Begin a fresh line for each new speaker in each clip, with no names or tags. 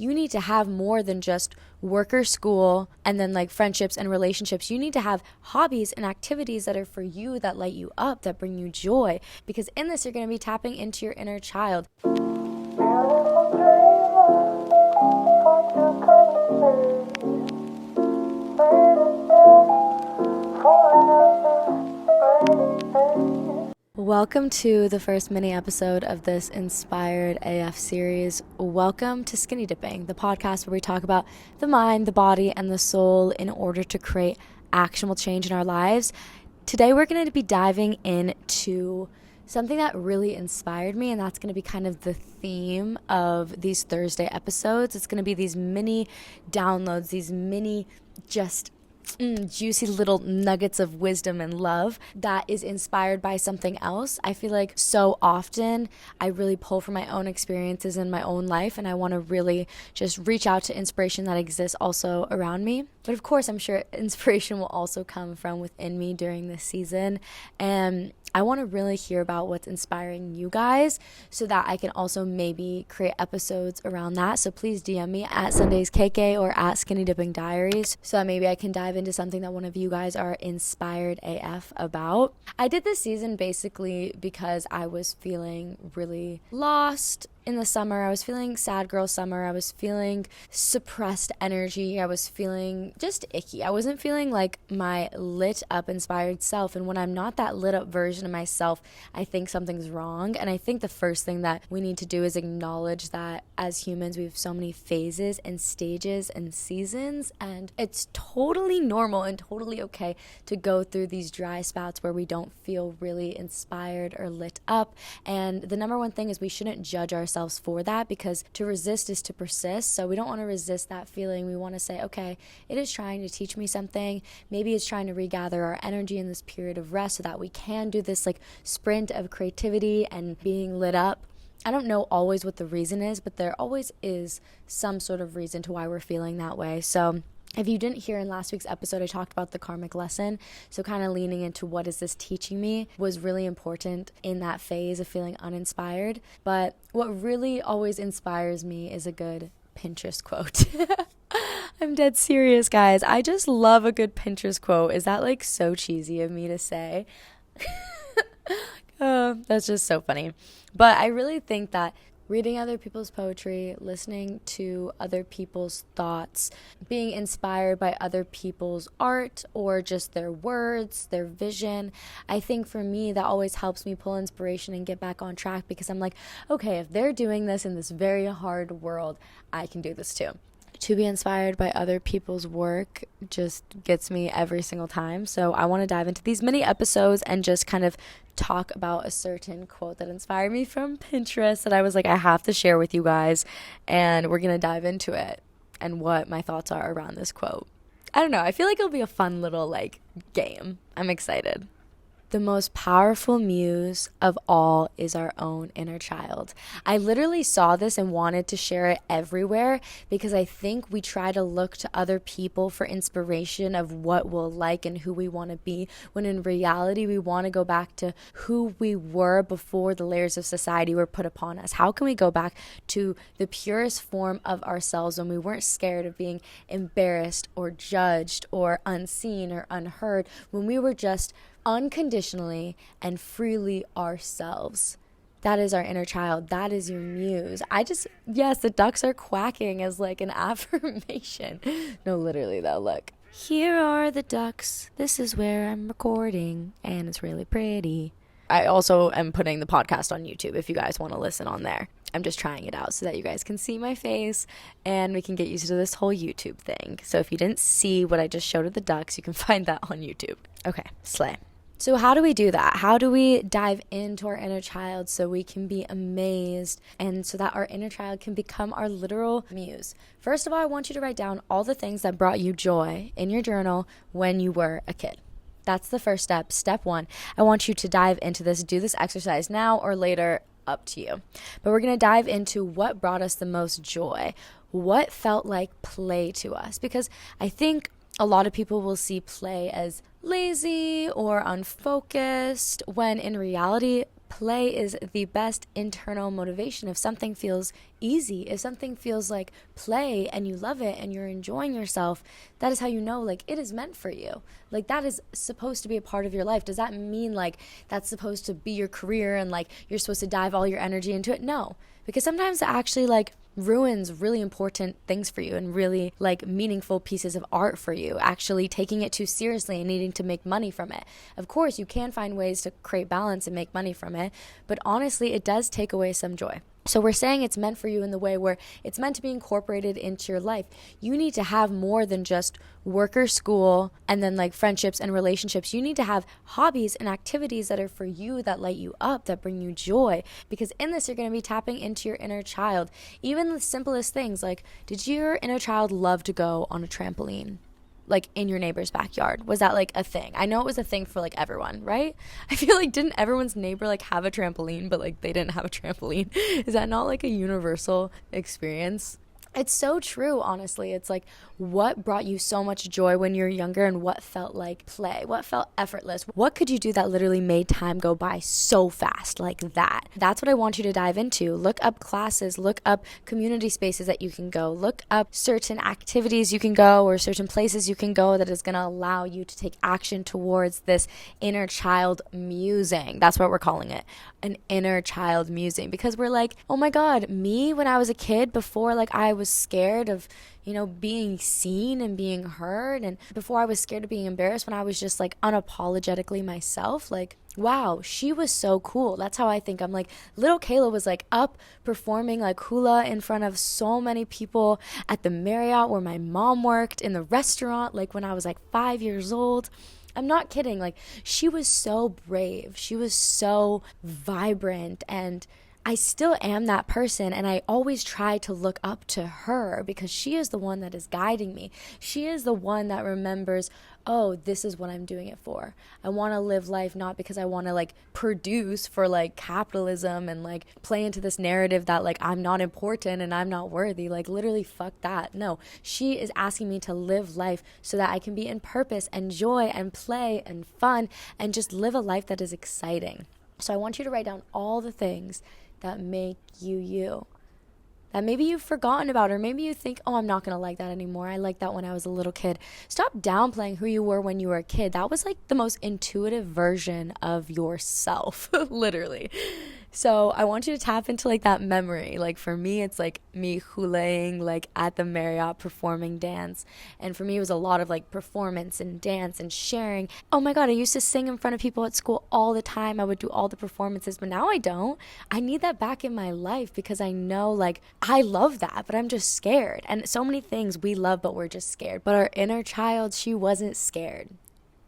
you need to have more than just work or school and then like friendships and relationships. You need to have hobbies and activities that are for you, that light you up, that bring you joy, because in this you're going to be tapping into your inner child. Welcome to the first mini episode of this Inspired AF series. Welcome to Skinny Dipping, the podcast where we talk about the mind, the body, and the soul in order to create actionable change in our lives. Today we're going to be diving into something that really inspired me, and that's going to be kind of the theme of these Thursday episodes. It's going to be these mini downloads, these mini just juicy little nuggets of wisdom and love that is inspired by something else. I feel like so often I really pull from my own experiences in my own life, and I want to really just reach out to inspiration that exists also around me. But of course, I'm sure inspiration will also come from within me during this season, and I want to really hear about what's inspiring you guys so that I can also maybe create episodes around that. So please DM me at SundaysKK or at Skinny Dipping Diaries so that maybe I can dive into something that one of you guys are inspired AF about. I did this season basically because I was feeling really lost in the summer. I was feeling sad girl summer. I was feeling suppressed energy. I was feeling just icky. I wasn't feeling like my lit up inspired self. And when I'm not that lit up version of myself, I think something's wrong. And I think the first thing that we need to do is acknowledge that as humans, we have so many phases and stages and seasons, and it's totally normal and totally okay to go through these dry spouts where we don't feel really inspired or lit up. And the number one thing is we shouldn't judge ourselves for that, because to resist is to persist. So we don't want to resist that feeling. We want to say, okay, it is trying to teach me something. Maybe it's trying to regather our energy in this period of rest so that we can do this like sprint of creativity and being lit up. I don't know always what the reason is, but there always is some sort of reason to why we're feeling that way. So if you didn't hear in last week's episode, I talked about the karmic lesson. So kind of leaning into what is this teaching me was really important in that phase of feeling uninspired. But what really always inspires me is a good Pinterest quote. I'm dead serious, guys. I just love a good Pinterest quote. Is that like so cheesy of me to say? Oh, that's just so funny. But I really think that reading other people's poetry, listening to other people's thoughts, being inspired by other people's art or just their words, their vision, I think for me that always helps me pull inspiration and get back on track, because I'm like, okay, if they're doing this in this very hard world, I can do this too. To be inspired by other people's work just gets me every single time. So I want to dive into these mini episodes and just kind of talk about a certain quote that inspired me from Pinterest that I was like, I have to share with you guys, and we're going to dive into it and what my thoughts are around this quote. I don't know. I feel like it'll be a fun little like game. I'm excited. The most powerful muse of all is our own inner child. I literally saw this and wanted to share it everywhere, because I think we try to look to other people for inspiration of what we'll like and who we want to be, when in reality we want to go back to who we were before the layers of society were put upon us. How can we go back to the purest form of ourselves when we weren't scared of being embarrassed or judged or unseen or unheard, when we were just unconditionally and freely ourselves? That is our inner child. That is your muse. Yes, the ducks are quacking as like an affirmation. No, literally though, look. Here are the ducks. This is where I'm recording, and it's really pretty. I also am putting the podcast on YouTube if you guys want to listen on there. I'm just trying it out so that you guys can see my face and we can get used to this whole YouTube thing. So if you didn't see what I just showed of the ducks, you can find that on YouTube. Okay, slay. So how do we do that? How do we dive into our inner child so we can be amazed and so that our inner child can become our literal muse? First of all, I want you to write down all the things that brought you joy in your journal when you were a kid. That's the first step. Step one. I want you to dive into this. Do this exercise now or later, up to you. But we're going to dive into what brought us the most joy. What felt like play to us? Because I think a lot of people will see play as lazy or unfocused, when in reality, Play is the best internal motivation. If something feels easy, if something feels like play and you love it and you're enjoying yourself, that is how you know like it is meant for you. Like that is supposed to be a part of your life. Does that mean like that's supposed to be your career and like you're supposed to dive all your energy into it? No, because sometimes it actually like ruins really important things for you and really like meaningful pieces of art for you, actually taking it too seriously and needing to make money from it. Of course, you can find ways to create balance and make money from it, but honestly, it does take away some joy. So we're saying it's meant for you in the way where it's meant to be incorporated into your life. You need to have more than just work or school and then like friendships and relationships. You need to have hobbies and activities that are for you, that light you up, that bring you joy. Because in this, you're going to be tapping into your inner child. Even the simplest things like, did your inner child love to go on a trampoline? Like in your neighbor's backyard? Was that like a thing? I know it was a thing for like everyone, right? I feel like didn't everyone's neighbor like have a trampoline, but like they didn't have a trampoline? Is that not like a universal experience? It's so true, honestly. It's like what brought you so much joy when you were younger and what felt like play, what felt effortless. What could you do that literally made time go by so fast like that? That's what I want you to dive into. Look up classes, look up community spaces that you can go, look up certain activities you can go or certain places you can go that is going to allow you to take action towards this inner child musing. That's what we're calling it, an inner child musing, because we're like, oh my God, me when I was a kid, before like I was scared of, you know, being seen and being heard, and before I was scared of being embarrassed, when I was just like unapologetically myself, like, wow, she was so cool. That's how I think. I'm like, little Kayla was like up performing like hula in front of so many people at the Marriott where my mom worked, in the restaurant, like when I was like 5 years old. I'm not kidding. Like, she was so brave. She was so vibrant, and I still am that person, and I always try to look up to her because she is the one that is guiding me. She is the one that remembers, oh, this is what I'm doing it for. I want to live life not because I want to like produce for like capitalism and like play into this narrative that like I'm not important and I'm not worthy. Like literally fuck that. No, she is asking me to live life so that I can be in purpose and joy and play and fun and just live a life that is exciting. So I want you to write down all the things that make you you, that maybe you've forgotten about, or maybe you think, oh, I'm not going to like that anymore. I liked that when I was a little kid. Stop downplaying who you were when you were a kid. That was like the most intuitive version of yourself, literally. So I want you to tap into like that memory. Like for me, it's like me hulaing like at the Marriott performing dance. And for me, it was a lot of like performance and dance and sharing. Oh my God, I used to sing in front of people at school all the time. I would do all the performances, but now I don't. I need that back in my life because I know like I love that, but I'm just scared. And so many things we love, but we're just scared. But our inner child, she wasn't scared.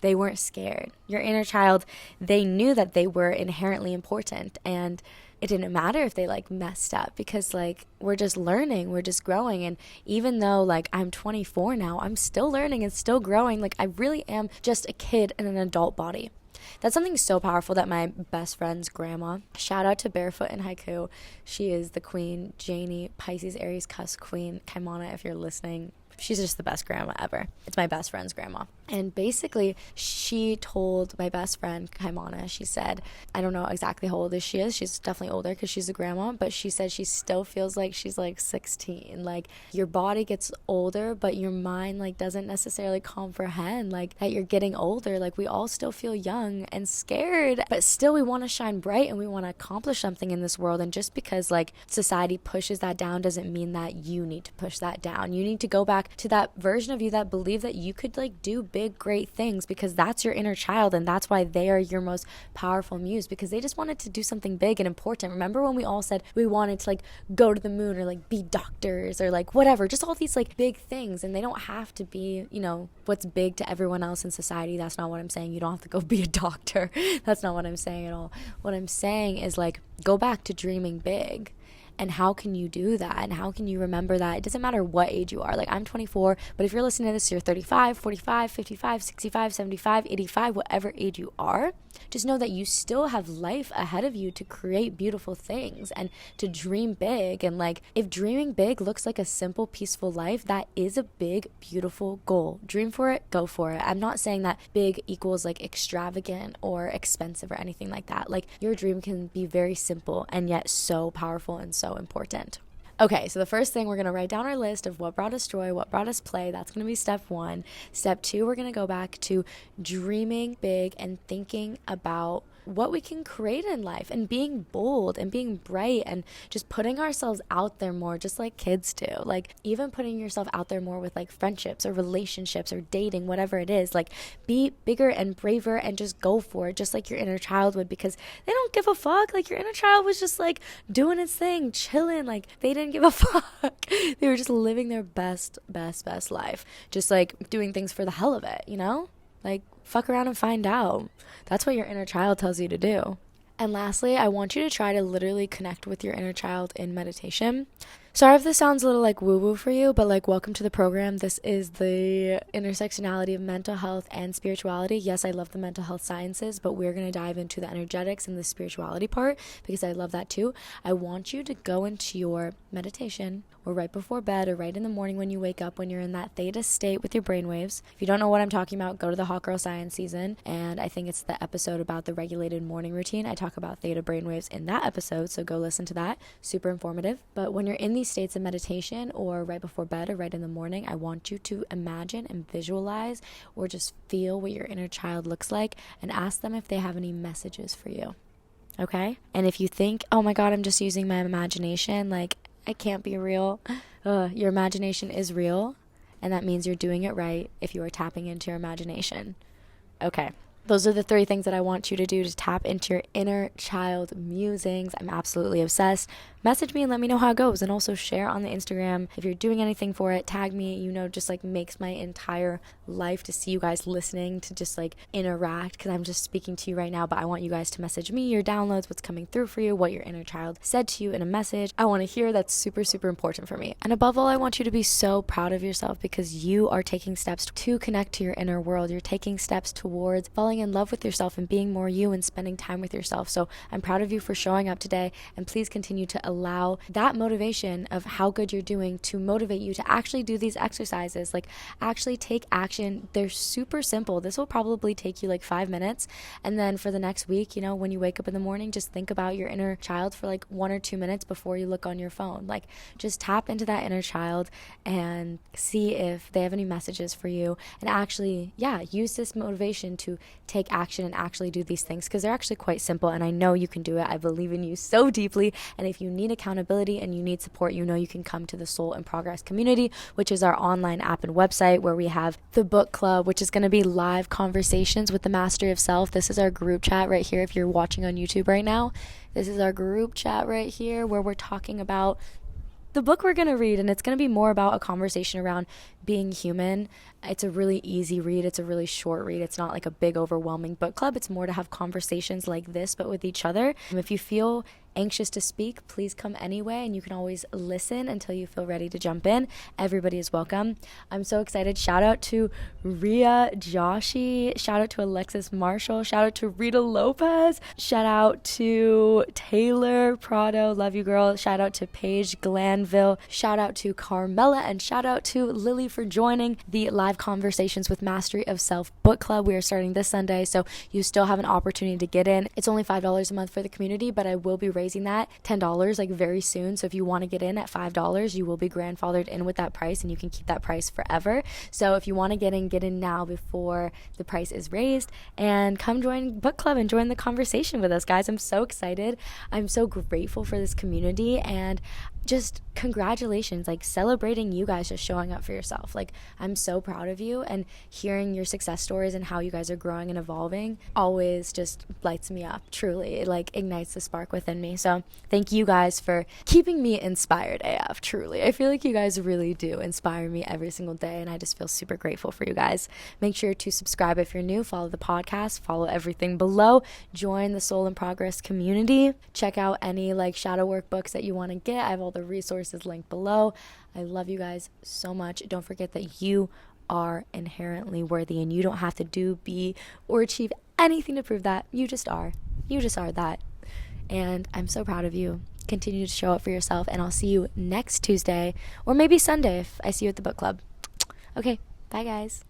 They weren't scared. Your inner child, they knew that they were inherently important, and it didn't matter if they like messed up because like we're just learning, we're just growing. And even though like I'm 24 now, I'm still learning and still growing. Like I really am just a kid in an adult body. That's something so powerful that my best friend's grandma, shout out to Barefoot in Haiku, she is the queen, Janie, Pisces, Aries, Cuss queen, Kaimana, if you're listening. She's just the best grandma ever. It's my best friend's grandma. And basically, she told my best friend, Kaimana, she said, I don't know exactly how old she is. She's definitely older because she's a grandma. But she said she still feels like she's like 16. Like your body gets older, but your mind like doesn't necessarily comprehend like that you're getting older. Like we all still feel young and scared, but still we want to shine bright and we want to accomplish something in this world. And just because like society pushes that down doesn't mean that you need to push that down. You need to go back to that version of you that believed that you could like do big, great things, because that's your inner child, and that's why they are your most powerful muse, because they just wanted to do something big and important. Remember when we all said we wanted to like go to the moon or like be doctors or like whatever, just all these like big things, and they don't have to be, you know, what's big to everyone else in society. That's not what I'm saying. You don't have to go be a doctor. That's not what I'm saying at all. What I'm saying is like go back to dreaming big And how can you do that? And how can you remember that? It doesn't matter what age you are. Like, I'm 24, but if you're listening to this, you're 35, 45, 55, 65, 75, 85, whatever age you are, just know that you still have life ahead of you to create beautiful things and to dream big. And like, if dreaming big looks like a simple, peaceful life, that is a big, beautiful goal. Dream for it, go for it. I'm not saying that big equals like extravagant or expensive or anything like that. Like, your dream can be very simple and yet so powerful and so important. Okay, so the first thing, we're going to write down our list of what brought us joy, what brought us play. That's going to be step 1. Step 2, we're going to go back to dreaming big and thinking about what we can create in life and being bold and being bright and just putting ourselves out there more, just like kids do. Like, even putting yourself out there more with like friendships or relationships or dating, whatever it is. Like, be bigger and braver and just go for it, just like your inner child would, because they don't give a fuck. Like, your inner child was just like doing its thing, chilling. Like, they didn't give a fuck. They were just living their best life, just like doing things for the hell of it, you know? Like, fuck around and find out. That's what your inner child tells you to do. And lastly, I want you to try to literally connect with your inner child in meditation. Sorry if this sounds a little like woo-woo for you, but like, welcome to the program. This is the intersectionality of mental health and spirituality. Yes, I love the mental health sciences, but we're going to dive into the energetics and the spirituality part because I love that too. I want you to go into your meditation or right before bed or right in the morning when you wake up, when you're in that theta state with your brainwaves. If you don't know what I'm talking about, go to the Hot Girl Science season, and I think it's the episode about the regulated morning routine. I talk about theta brainwaves in that episode, so go listen to that. Super informative. But when you're in these states of meditation or right before bed or right in the morning, I want you to imagine and visualize or just feel what your inner child looks like and ask them if they have any messages for you. Okay? And if you think, oh my God, I'm just using my imagination, like, it can't be real. Your imagination is real, and that means you're doing it right if you are tapping into your imagination. Okay. Those are the 3 things that I want you to do to tap into your inner child musings. I'm absolutely obsessed. Message me and let me know how it goes, and also share on the Instagram if you're doing anything for it. Tag me, just like makes my entire life to see you guys listening, to just like interact, because I'm just speaking to you right now, but I want you guys to message me your downloads, what's coming through for you, what your inner child said to you in a message. I want to hear. That's super, super important for me. And above all, I want you to be so proud of yourself because you are taking steps to connect to your inner world. You're taking steps towards falling in love with yourself and being more you and spending time with yourself. So I'm proud of you for showing up today, and please continue to allow that motivation of how good you're doing to motivate you to actually do these exercises. Like, actually take action. They're super simple. This will probably take you like 5 minutes, and then for the next week, when you wake up in the morning, just think about your inner child for like 1 or 2 minutes before you look on your phone. Like, just tap into that inner child and see if they have any messages for you, and actually use this motivation to take action and actually do these things, because they're actually quite simple, and I know you can do it. I believe in you so deeply. And if you need accountability and you need support, you can come to the Soul in Progress community, which is our online app and website, where we have the book club, which is going to be live conversations with the Mastery of Self. This is our group chat right here. If you're watching on YouTube right now, this is our group chat right here, where we're talking about the book we're going to read, and it's going to be more about a conversation around being human. It's a really easy read. It's a really short read. It's not like a big overwhelming book club. It's more to have conversations like this, but with each other. And if you feel anxious to speak, please come anyway, and you can always listen until you feel ready to jump in. Everybody is welcome. I'm so excited. Shout out to Ria Joshi. Shout out to Alexis Marshall. Shout out to Rita Lopez. Shout out to Taylor Prado. Love you, girl. Shout out to Paige Glanville. Shout out to Carmela, and shout out to Lily for joining the live conversations with Mastery of Self book club. We are starting this Sunday, so you still have an opportunity to get in. It's only $5 a month for the community, but I will be raising that $10 like very soon. So if you want to get in at $5, you will be grandfathered in with that price, and you can keep that price forever. So if you want to get in now before the price is raised, and come join book club and join the conversation with us, guys. I'm so excited. I'm so grateful for this community, and just congratulations, like celebrating you guys just showing up for yourself. Like, I'm so proud of you, and hearing your success stories and how you guys are growing and evolving always just lights me up. Truly, it like ignites the spark within me. So thank you guys for keeping me inspired AF. Truly, I feel like you guys really do inspire me every single day, and I just feel super grateful for you guys. Make sure to subscribe if you're new, follow the podcast, follow everything below, join the Soul in Progress community, check out any like shadow work books that you want to get. I have all the resources linked below. I love you guys so much. Don't forget that you are inherently worthy, and you don't have to do, be, or achieve anything to prove that. You just are. You just are that. And I'm so proud of you. Continue to show up for yourself, and I'll see you next Tuesday, or maybe Sunday if I see you at the book club. Okay, bye guys.